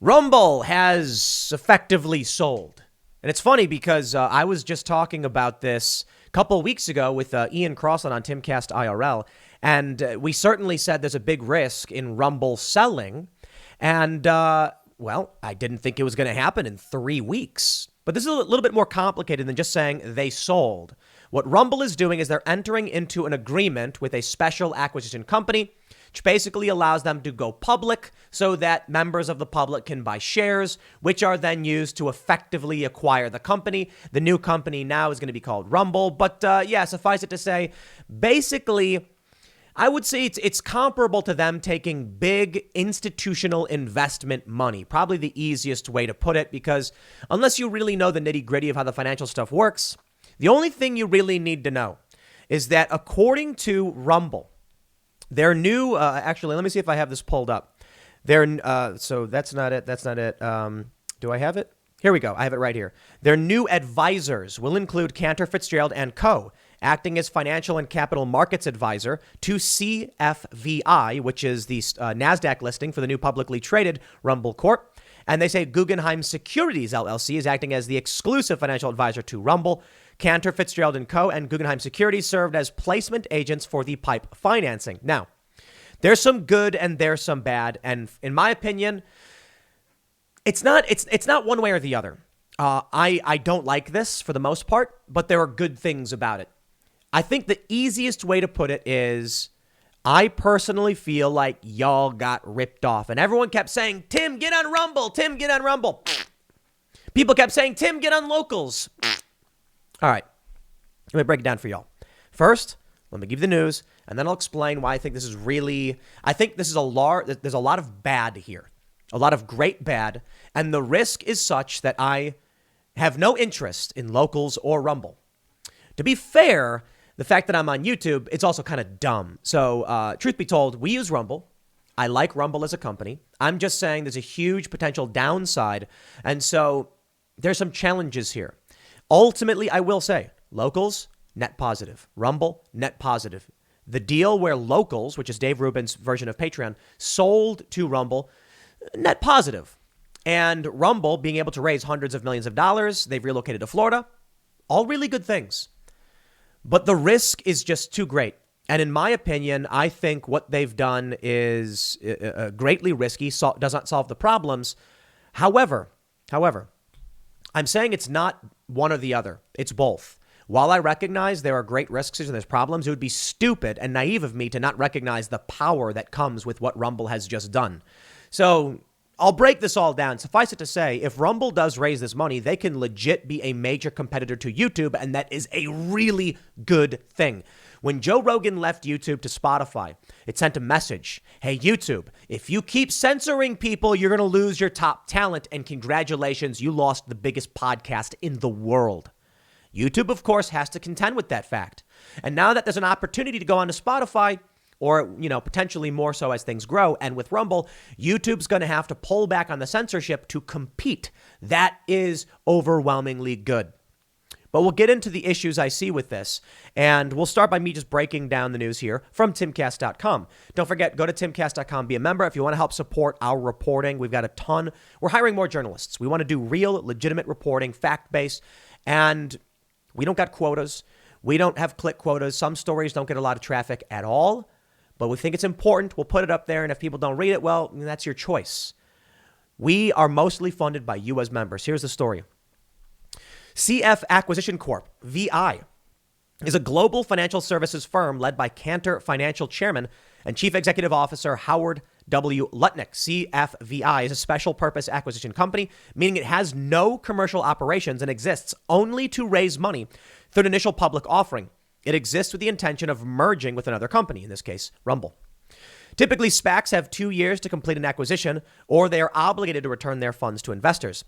Rumble has effectively sold. And it's funny because I was just talking about this a couple of weeks ago with Ian Crossland on Timcast IRL. And we certainly said there's a big risk in Rumble selling. And, well, I didn't think it was going to happen in 3 weeks. But this is a little bit more complicated than just saying they sold. What Rumble is doing is they're entering into an agreement with a special acquisition company, which basically allows them to go public so that members of the public can buy shares, which are then used to effectively acquire the company. The new company now is going to be called Rumble. But yeah, suffice it to say, basically, I would say it's comparable to them taking big institutional investment money. Probably the easiest way to put it, because unless you really know the nitty gritty of how the financial stuff works, the only thing you really need to know is that according to Rumble, their new, actually, let me see if I have this pulled up. So that's not it. That's not it. Do I have it? Here we go. I have it right here. Their new advisors will include Cantor Fitzgerald and Co., acting as financial and capital markets advisor to CFVI, which is the NASDAQ listing for the new publicly traded Rumble Corp. And they say Guggenheim Securities LLC is acting as the exclusive financial advisor to Rumble. Cantor Fitzgerald and Co. and Guggenheim Securities served as placement agents for the PIPE financing. Now, there's some good and there's some bad. And in my opinion, it's not one way or the other. I don't like this for the most part, but there are good things about it. I think the easiest way to put it is I personally feel like y'all got ripped off. And everyone kept saying, Tim, get on Rumble. Tim, get on Rumble. People kept saying, Tim, get on Locals. All right, let me break it down for y'all. First, let me give you the news, and then I'll explain why I think this is really, there's a lot of bad here, a lot of great bad, and the risk is such that I have no interest in Locals or Rumble. To be fair, the fact that I'm on YouTube, it's also kind of dumb. So truth be told, we use Rumble. I like Rumble as a company. I'm just saying there's a huge potential downside, and so there's some challenges here. Ultimately, I will say, Locals, net positive. Rumble, net positive. The deal where Locals, which is Dave Rubin's version of Patreon, sold to Rumble, net positive. And Rumble being able to raise hundreds of millions of dollars, they've relocated to Florida, all really good things. But the risk is just too great. And in my opinion, I think what they've done is greatly risky, does not solve the problems. However, I'm saying it's not one or the other. It's both. While I recognize there are great risks and there's problems, it would be stupid and naive of me to not recognize the power that comes with what Rumble has just done. So I'll break this all down. Suffice it to say, if Rumble does raise this money, they can legit be a major competitor to YouTube, and that is a really good thing. When Joe Rogan left YouTube to Spotify, it sent a message. Hey, YouTube, if you keep censoring people, you're going to lose your top talent. And congratulations, you lost the biggest podcast in the world. YouTube, of course, has to contend with that fact. And now that there's an opportunity to go onto Spotify, or, potentially more so as things grow, and with Rumble, YouTube's going to have to pull back on the censorship to compete. That is overwhelmingly good. But we'll get into the issues I see with this, and we'll start by me just breaking down the news here from timcast.com. Don't forget, go to timcast.com, be a member if you want to help support our reporting. We've got a ton. We're hiring more journalists. We want to do real, legitimate reporting, fact-based, and we don't got quotas. We don't have click quotas. Some stories don't get a lot of traffic at all, but we think it's important. We'll put it up there, and if people don't read it, well, that's your choice. We are mostly funded by you as members. Here's the story. CF Acquisition Corp, VI, is a global financial services firm led by Cantor Financial Chairman and Chief Executive Officer Howard W. Lutnick. CFVI is a special purpose acquisition company, meaning it has no commercial operations and exists only to raise money through an initial public offering. It exists with the intention of merging with another company, in this case, Rumble. Typically, SPACs have 2 years to complete an acquisition, or they are obligated to return their funds to investors.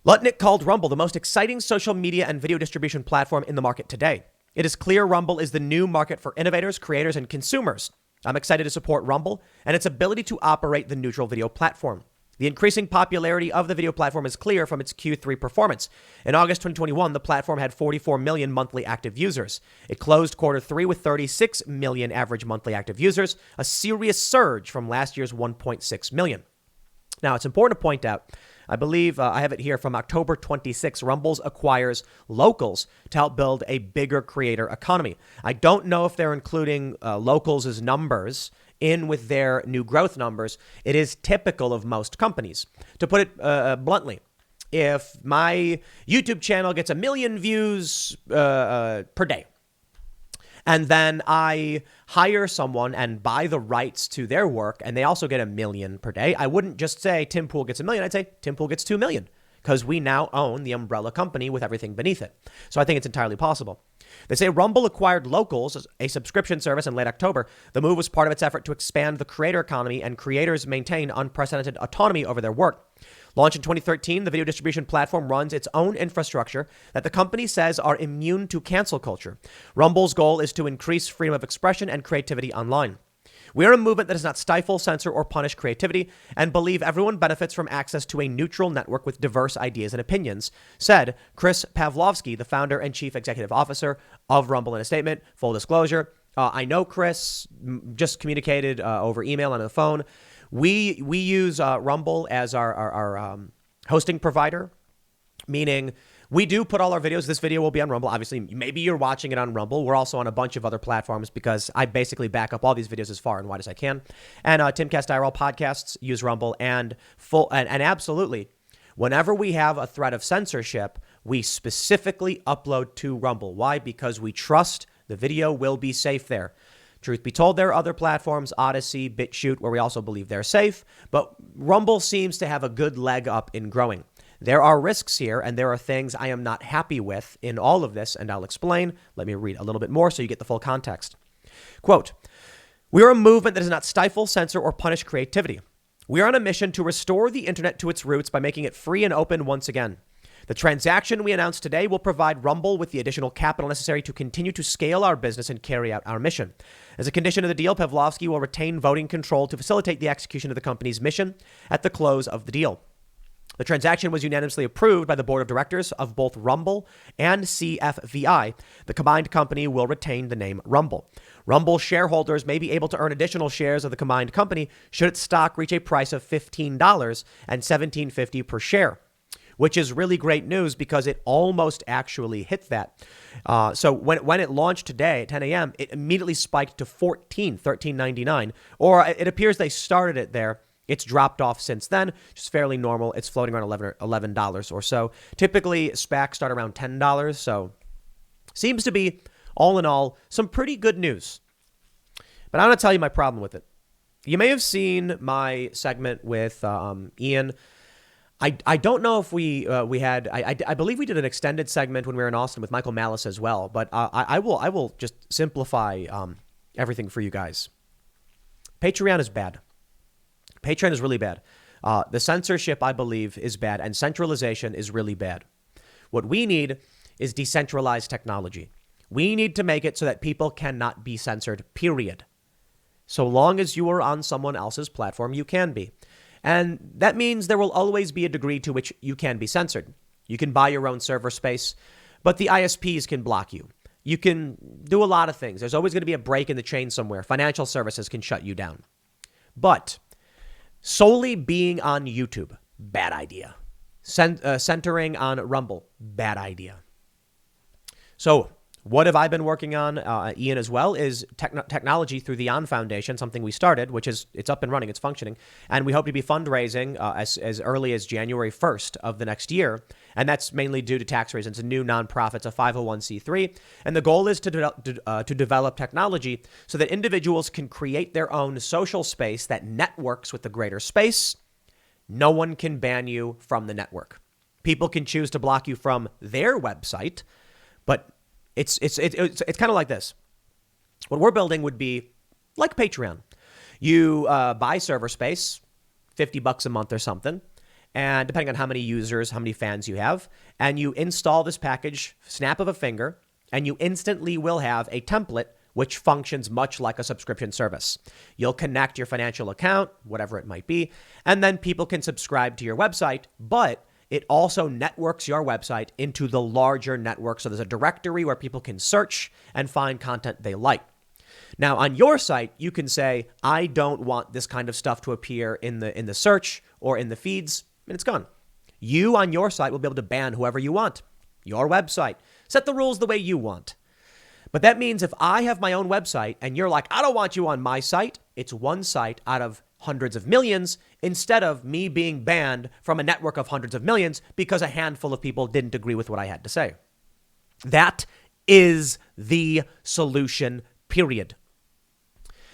Lutnick called Rumble the most exciting social media and video distribution platform in the market today. It is clear Rumble is the new market for innovators, creators, and consumers. I'm excited to support Rumble and its ability to operate the neutral video platform. The increasing popularity of the video platform is clear from its Q3 performance. In August 2021, the platform had 44 million monthly active users. It closed quarter three with 36 million average monthly active users, a serious surge from last year's 1.6 million. Now, it's important to point out, I believe I have it here from October 26, Rumble acquires Locals to help build a bigger creator economy. I don't know if they're including Locals' numbers in with their new growth numbers. It is typical of most companies. To put it bluntly, if my YouTube channel gets 1 million views per day, and then I hire someone and buy the rights to their work, and they also get 1 million per day, I wouldn't just say Tim Pool gets 1 million. I'd say Tim Pool gets 2 million, because we now own the umbrella company with everything beneath it. So I think it's entirely possible. They say Rumble acquired Locals, a subscription service, in late October. The move was part of its effort to expand the creator economy and creators maintain unprecedented autonomy over their work. Launched in 2013, the video distribution platform runs its own infrastructure that the company says are immune to cancel culture. Rumble's goal is to increase freedom of expression and creativity online. We are a movement that does not stifle, censor, or punish creativity and believe everyone benefits from access to a neutral network with diverse ideas and opinions, said Chris Pavlovski, the founder and chief executive officer of Rumble, in a statement. Full disclosure, I know Chris, just communicated over email and on the phone. We use Rumble as our hosting provider, meaning we do put all our videos. This video will be on Rumble. Obviously, maybe you're watching it on Rumble. We're also on a bunch of other platforms because I basically back up all these videos as far and wide as I can. And Timcast IRL podcasts use Rumble, and absolutely, whenever we have a threat of censorship, we specifically upload to Rumble. Why? Because we trust the video will be safe there. Truth be told, there are other platforms, Odyssey, BitChute, where we also believe they're safe, but Rumble seems to have a good leg up in growing. There are risks here, and there are things I am not happy with in all of this, and I'll explain. Let me read a little bit more so you get the full context. Quote, "We are a movement that does not stifle, censor, or punish creativity. We are on a mission to restore the internet to its roots by making it free and open once again. The transaction we announced today will provide Rumble with the additional capital necessary to continue to scale our business and carry out our mission. As a condition of the deal, Pavlovski will retain voting control to facilitate the execution of the company's mission at the close of the deal. The transaction was unanimously approved by the board of directors of both Rumble and CFVI. The combined company will retain the name Rumble. Rumble shareholders may be able to earn additional shares of the combined company should its stock reach a price of $15 and $17.50 per share, which is really great news because it almost actually hit that. So when it launched today at 10 a.m., it immediately spiked to $13.99, or it appears they started it there. It's dropped off since then, just fairly normal. It's floating around $11 or so. Typically, SPACs start around $10, so seems to be, all in all, some pretty good news. But I'm going to tell you my problem with it. You may have seen my segment with Ian. I don't know if we had, I believe we did an extended segment when we were in Austin with Michael Malice as well, but I will just simplify everything for you guys. Patreon is bad. Patreon is really bad. The censorship, I believe, is bad, and centralization is really bad. What we need is decentralized technology. We need to make it so that people cannot be censored, period. So long as you are on someone else's platform, you can be. And that means there will always be a degree to which you can be censored. You can buy your own server space, but the ISPs can block you. You can do a lot of things. There's always going to be a break in the chain somewhere. Financial services can shut you down. But solely being on YouTube, bad idea. Centering on Rumble, bad idea. So what have I been working on, Ian, as well, is technology through the On Foundation, something we started, which is, it's up and running, it's functioning. And we hope to be fundraising as early as January 1st of the next year. And that's mainly due to tax reasons. A new nonprofit, it's a 501c3. And the goal is to develop technology so that individuals can create their own social space that networks with the greater space. No one can ban you from the network. People can choose to block you from their website, but it's kind of like this. What we're building would be like Patreon. You buy server space, $50 a month or something, and depending on how many users, how many fans you have, and you install this package, snap of a finger, and you instantly will have a template which functions much like a subscription service. You'll connect your financial account, whatever it might be, and then people can subscribe to your website, but it also networks your website into the larger network. So there's a directory where people can search and find content they like. Now, on your site, you can say, I don't want this kind of stuff to appear in the search or in the feeds, and it's gone. You on your site will be able to ban whoever you want. Your website. Set the rules the way you want. But that means if I have my own website and you're like, I don't want you on my site, it's one site out of hundreds of millions instead of me being banned from a network of hundreds of millions because a handful of people didn't agree with what I had to say. That is the solution, period.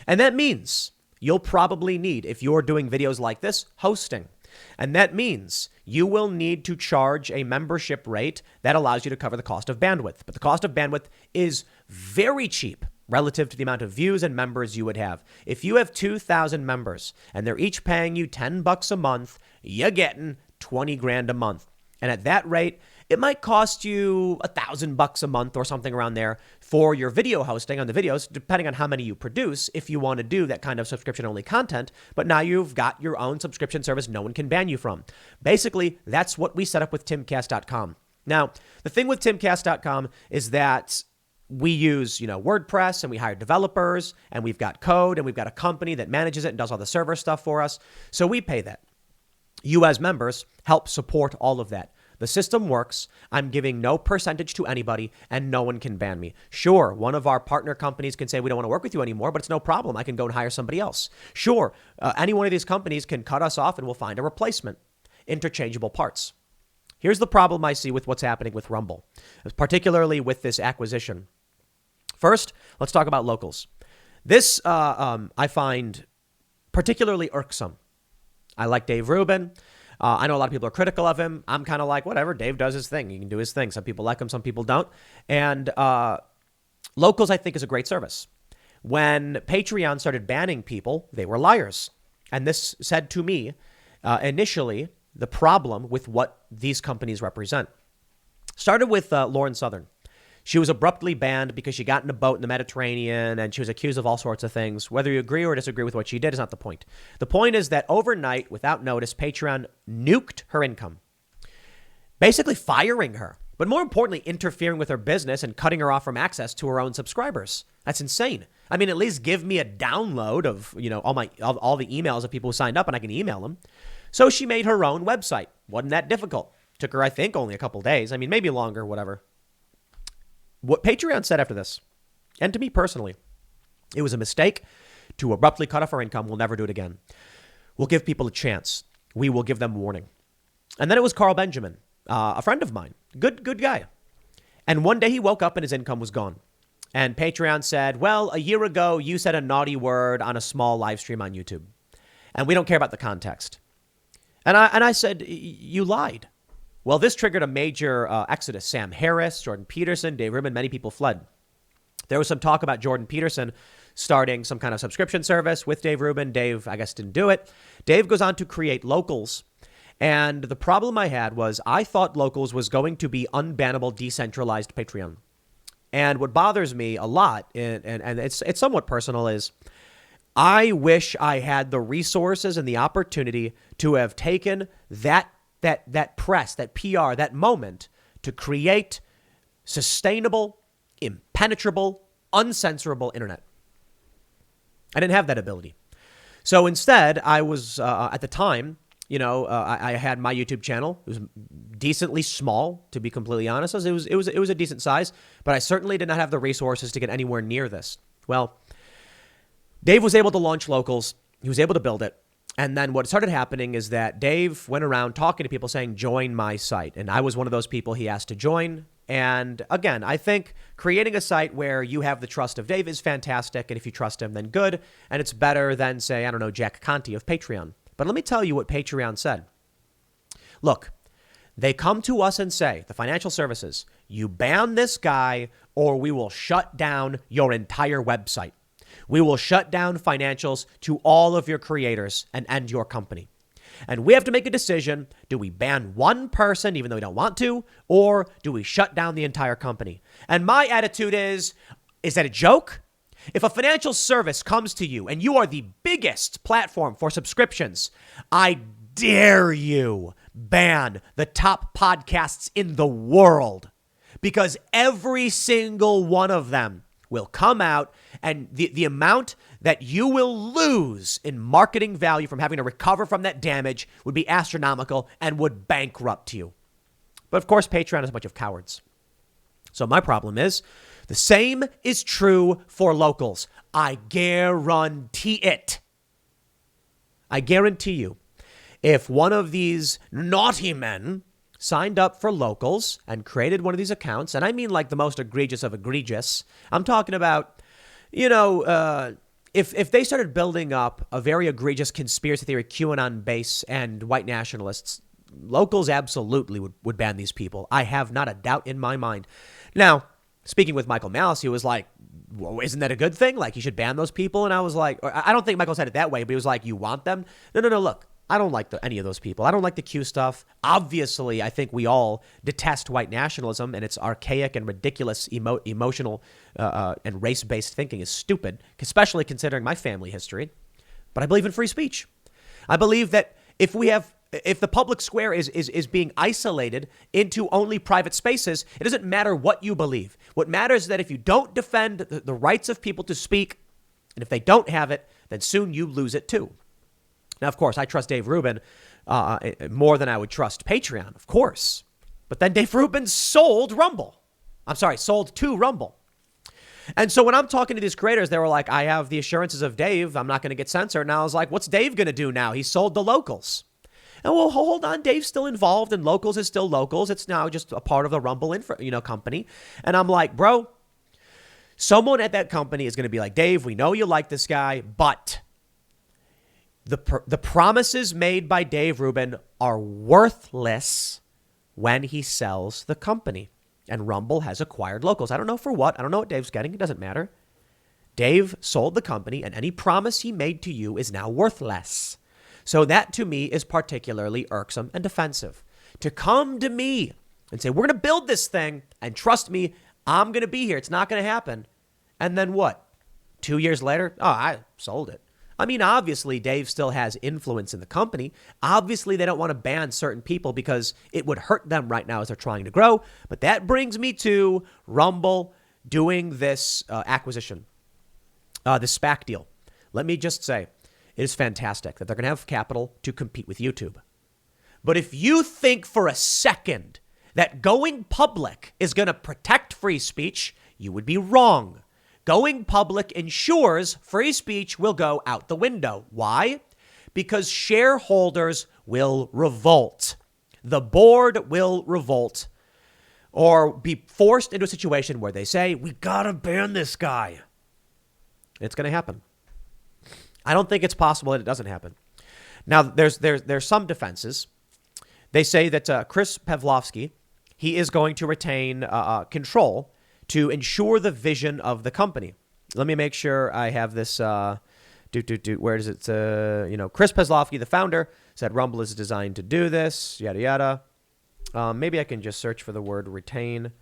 And that means you'll probably need, if you're doing videos like this, hosting. And that means you will need to charge a membership rate that allows you to cover the cost of bandwidth. But the cost of bandwidth is very cheap relative to the amount of views and members you would have. If you have 2,000 members and they're each paying you $10 a month, you're getting 20 grand a month. And at that rate, it might cost you $1,000 a month or something around there for your video hosting on the videos, depending on how many you produce, if you want to do that kind of subscription-only content. But now you've got your own subscription service no one can ban you from. Basically, that's what we set up with timcast.com. Now, the thing with timcast.com is that we use, WordPress, and we hire developers, and we've got code, and we've got a company that manages it and does all the server stuff for us. So we pay that. You as members help support all of that. The system works. I'm giving no percentage to anybody, and no one can ban me. Sure, one of our partner companies can say we don't want to work with you anymore, but it's no problem. I can go and hire somebody else. Sure, any one of these companies can cut us off, and we'll find a replacement. Interchangeable parts. Here's the problem I see with what's happening with Rumble, particularly with this acquisition. First, let's talk about locals. This I find particularly irksome. I like Dave Rubin. I know a lot of people are critical of him. I'm kind of like, whatever. Dave does his thing. He can do his thing. Some people like him. Some people don't. And Locals, I think, is a great service. When Patreon started banning people, they were liars. And this said to me, initially, the problem with what these companies represent. Started with Lauren Southern. She was abruptly banned because she got in a boat in the Mediterranean and she was accused of all sorts of things. Whether you agree or disagree with what she did is not the point. The point is that overnight, without notice, Patreon nuked her income, basically firing her, but more importantly, interfering with her business and cutting her off from access to her own subscribers. That's insane. I mean, at least give me a download of, all the emails of people who signed up and I can email them. So she made her own website. Wasn't that difficult. Took her, I think, only a couple days. I mean, maybe longer, whatever. What Patreon said after this, and to me personally, it was a mistake to abruptly cut off our income. We'll never do it again. We'll give people a chance. We will give them warning. And then it was Carl Benjamin, a friend of mine, good guy. And one day he woke up and his income was gone. And Patreon said, well, a year ago, you said a naughty word on a small live stream on YouTube. And we don't care about the context. And I said, you lied. Well, this triggered a major exodus. Sam Harris, Jordan Peterson, Dave Rubin, many people fled. There was some talk about Jordan Peterson starting some kind of subscription service with Dave Rubin. Dave, I guess, didn't do it. Dave goes on to create Locals. And the problem I had was I thought Locals was going to be unbannable, decentralized Patreon. And what bothers me a lot, and it's somewhat personal, is I wish I had the resources and the opportunity to have taken that press, that PR, that moment to create sustainable, impenetrable, uncensorable internet. I didn't have that ability. So instead, I was, at the time, I had my YouTube channel. It was decently small, to be completely honest. It was a decent size, but I certainly did not have the resources to get anywhere near this. Well, Dave was able to launch Locals. He was able to build it. And then what started happening is that Dave went around talking to people saying, join my site. And I was one of those people he asked to join. And again, I think creating a site where you have the trust of Dave is fantastic. And if you trust him, then good. And it's better than, say, I don't know, Jack Conte of Patreon. But let me tell you what Patreon said. Look, they come to us and say, the financial services, you ban this guy or we will shut down your entire website. We will shut down financials to all of your creators and end your company. And we have to make a decision. Do we ban one person even though we don't want to? Or do we shut down the entire company? And my attitude is that a joke? If a financial service comes to you and you are the biggest platform for subscriptions, I dare you ban the top podcasts in the world because every single one of them will come out, and the amount that you will lose in marketing value from having to recover from that damage would be astronomical and would bankrupt you. But of course, Patreon is a bunch of cowards. So my problem is the same is true for locals. I guarantee it. I guarantee you, if one of these naughty men signed up for locals and created one of these accounts, and I mean like the most egregious of egregious, I'm talking about, if they started building up a very egregious conspiracy theory QAnon base and white nationalists, locals absolutely would ban these people. I have not a doubt in my mind. Now, speaking with Michael Malice, he was like, well, isn't that a good thing? Like, you should ban those people. And I was like, I don't think Michael said it that way, but he was like, you want them? No, look, I don't like any of those people. I don't like the Q stuff. Obviously, I think we all detest white nationalism, and its archaic and ridiculous emotional and race-based thinking is stupid, especially considering my family history. But I believe in free speech. I believe that if the public square is being isolated into only private spaces, it doesn't matter what you believe. What matters is that if you don't defend the rights of people to speak, and if they don't have it, then soon you lose it too. Now, of course, I trust Dave Rubin more than I would trust Patreon, of course. But then Dave Rubin sold to Rumble. And so when I'm talking to these creators, they were like, I have the assurances of Dave. I'm not going to get censored. And I was like, what's Dave going to do now? He sold the locals. And well, hold on, Dave's still involved, and locals is still locals. It's now just a part of the Rumble company. And I'm like, bro, someone at that company is going to be like, Dave, we know you like this guy, but the promises made by Dave Rubin are worthless when he sells the company. And Rumble has acquired locals. I don't know for what. I don't know what Dave's getting. It doesn't matter. Dave sold the company, and any promise he made to you is now worthless. So that, to me, is particularly irksome and offensive. To come to me and say, we're going to build this thing, and trust me, I'm going to be here. It's not going to happen. And then what? 2 years later? Oh, I sold it. I mean, obviously, Dave still has influence in the company. Obviously, they don't want to ban certain people because it would hurt them right now as they're trying to grow. But that brings me to Rumble doing this acquisition, this SPAC deal. Let me just say, it is fantastic that they're going to have capital to compete with YouTube. But if you think for a second that going public is going to protect free speech, you would be wrong. Going public ensures free speech will go out the window. Why? Because shareholders will revolt. The board will revolt or be forced into a situation where they say, we got to ban this guy. It's going to happen. I don't think it's possible that it doesn't happen. Now, there's some defenses. They say that Chris Pavlovski, he is going to retain control to ensure the vision of the company. Let me make sure I have this. Where is it? Chris Pavlovski, the founder, said Rumble is designed to do this, yada, yada. Maybe I can just search for the word retain.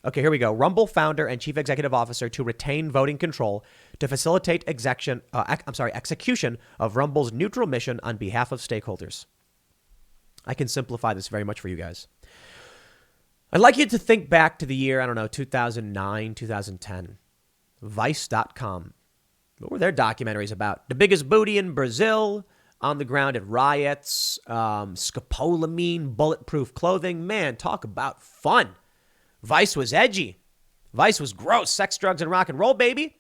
Okay, here we go. Rumble founder and chief executive officer to retain voting control to facilitate execution of Rumble's neutral mission on behalf of stakeholders. I can simplify this very much for you guys. I'd like you to think back to the year, 2009, 2010. Vice.com. What were their documentaries about? The biggest booty in Brazil, on the ground at riots, scopolamine, bulletproof clothing. Man, talk about fun. Vice was edgy. Vice was gross. Sex, drugs, and rock and roll, baby.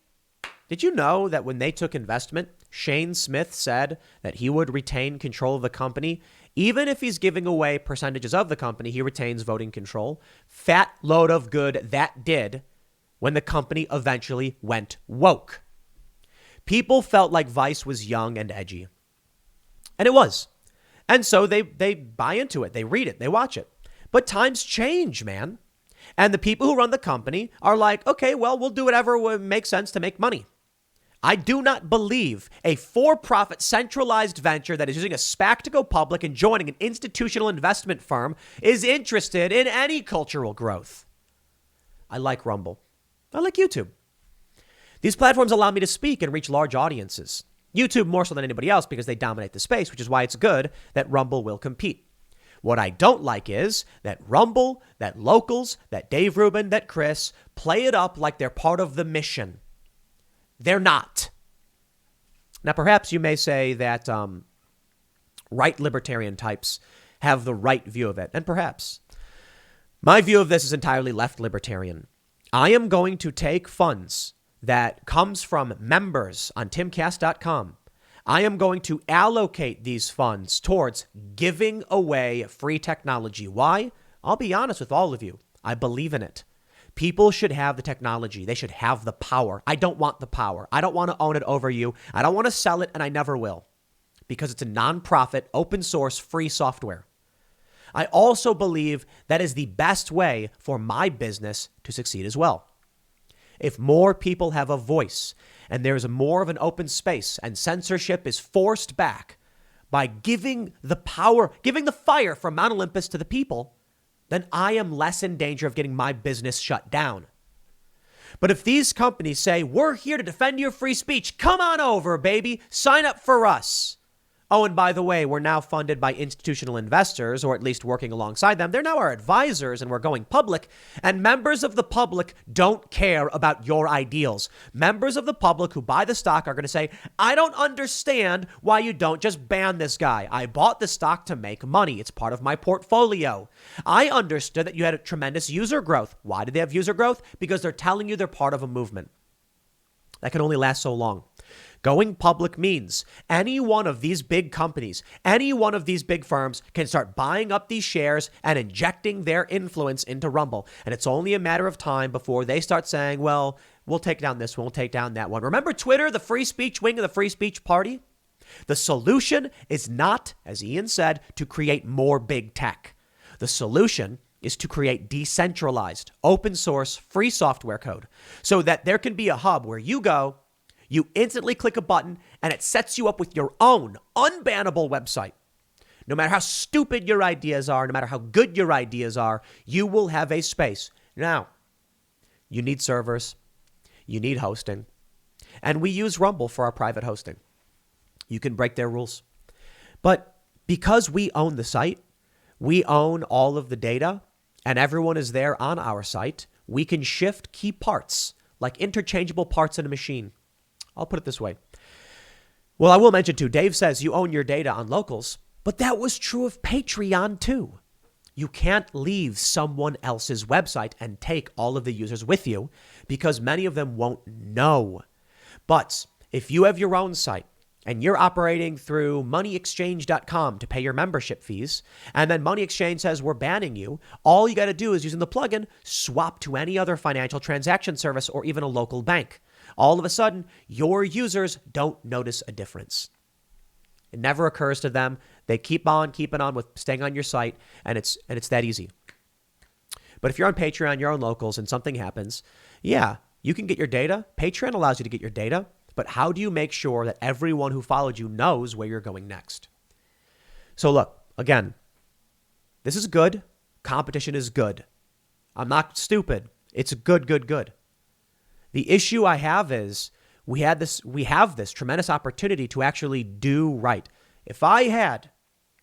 Did you know that when they took investment, Shane Smith said that he would retain control of the company? Even if he's giving away percentages of the company, he retains voting control. Fat load of good that did when the company eventually went woke. People felt like Vice was young and edgy. And it was. And so they buy into it. They read it. They watch it. But times change, man. And the people who run the company are like, okay, well, we'll do whatever makes sense to make money. I do not believe a for-profit centralized venture that is using a SPAC to go public and joining an institutional investment firm is interested in any cultural growth. I like Rumble. I like YouTube. These platforms allow me to speak and reach large audiences. YouTube more so than anybody else because they dominate the space, which is why it's good that Rumble will compete. What I don't like is that Rumble, that Locals, that Dave Rubin, that Chris play it up like they're part of the mission. They're not. Now, perhaps you may say that right libertarian types have the right view of it, and perhaps. My view of this is entirely left libertarian. I am going to take funds that comes from members on timcast.com. I am going to allocate these funds towards giving away free technology. Why? I'll be honest with all of you. I believe in it. People should have the technology. They should have the power. I don't want the power. I don't want to own it over you. I don't want to sell it, and I never will, because it's a nonprofit, open source, free software. I also believe that is the best way for my business to succeed as well. If more people have a voice and there's more of an open space and censorship is forced back by giving the power, giving the fire from Mount Olympus to the people, then I am less in danger of getting my business shut down. But if these companies say, we're here to defend your free speech, come on over, baby, sign up for us. Oh, and by the way, we're now funded by institutional investors, or at least working alongside them. They're now our advisors, and we're going public. And members of the public don't care about your ideals. Members of the public who buy the stock are going to say, I don't understand why you don't just ban this guy. I bought the stock to make money. It's part of my portfolio. I understood that you had a tremendous user growth. Why did they have user growth? Because they're telling you they're part of a movement. That can only last so long. Going public means any one of these big companies, any one of these big firms can start buying up these shares and injecting their influence into Rumble. And it's only a matter of time before they start saying, well, we'll take down this one, we'll take down that one. Remember Twitter, the free speech wing of the free speech party? The solution is not, as Ian said, to create more big tech. The solution is to create decentralized, open source, free software code so that there can be a hub where you go, you instantly click a button, and it sets you up with your own unbannable website. No matter how stupid your ideas are, no matter how good your ideas are, you will have a space. Now, you need servers, you need hosting, and we use Rumble for our private hosting. You can break their rules. But because we own the site, we own all of the data, and everyone is there on our site, we can shift key parts, like interchangeable parts in a machine. I'll put it this way. Well, I will mention too, Dave says you own your data on Locals, but that was true of Patreon too. You can't leave someone else's website and take all of the users with you because many of them won't know. But if you have your own site and you're operating through moneyexchange.com to pay your membership fees, and then Money Exchange says we're banning you, all you got to do is using the plugin, swap to any other financial transaction service or even a local bank. All of a sudden, your users don't notice a difference. It never occurs to them. They keep on keeping on with staying on your site, and it's that easy. But if you're on Patreon, you're on Locals, and something happens, yeah, you can get your data. Patreon allows you to get your data, but how do you make sure that everyone who followed you knows where you're going next? So look, again, this is good. Competition is good. I'm not stupid. It's good. The issue I have is we have this tremendous opportunity to actually do right. If I had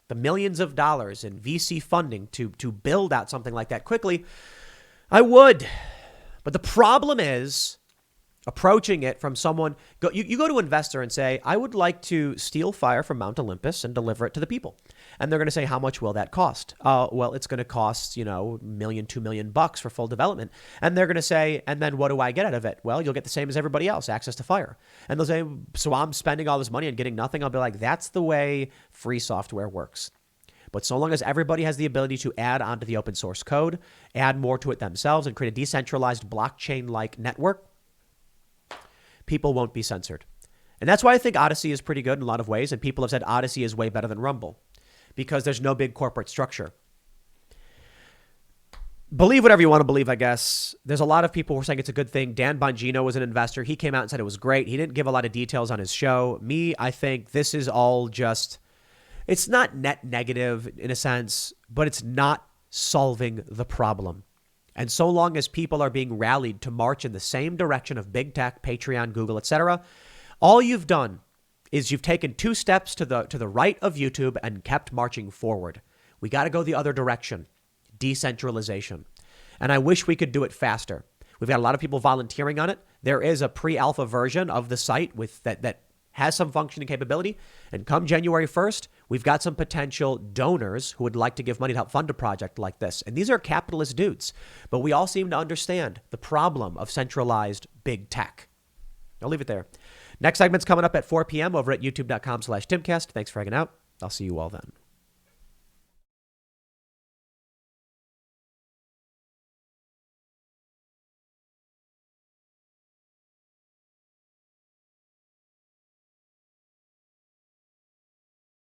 the millions of dollars in VC funding to build out something like that quickly, I would. But the problem is approaching it from someone, you go to an investor and say, I would like to steal fire from Mount Olympus and deliver it to the people. And they're going to say, how much will that cost? Well, it's going to cost, $1 million, $2 million for full development. And they're going to say, and then what do I get out of it? Well, you'll get the same as everybody else, access to fire. And they'll say, so I'm spending all this money and getting nothing. I'll be like, that's the way free software works. But so long as everybody has the ability to add onto the open source code, add more to it themselves, and create a decentralized blockchain-like network, people won't be censored. And that's why I think Odysee is pretty good in a lot of ways. And people have said Odysee is way better than Rumble because there's no big corporate structure. Believe whatever you want to believe, I guess. There's a lot of people who are saying it's a good thing. Dan Bongino was an investor. He came out and said it was great. He didn't give a lot of details on his show. Me, I think this is all just, it's not net negative in a sense, but it's not solving the problem. And so long as people are being rallied to march in the same direction of big tech, Patreon, Google, etc., all you've done is you've taken 2 steps to the right of YouTube and kept marching forward. We got to go the other direction, decentralization. And I wish we could do it faster. We've got a lot of people volunteering on it. There is a pre-alpha version of the site with that has some functioning capability. And come January 1st, we've got some potential donors who would like to give money to help fund a project like this. And these are capitalist dudes. But we all seem to understand the problem of centralized big tech. I'll leave it there. Next segment's coming up at 4 p.m. over at youtube.com/Timcast. Thanks for hanging out. I'll see you all then.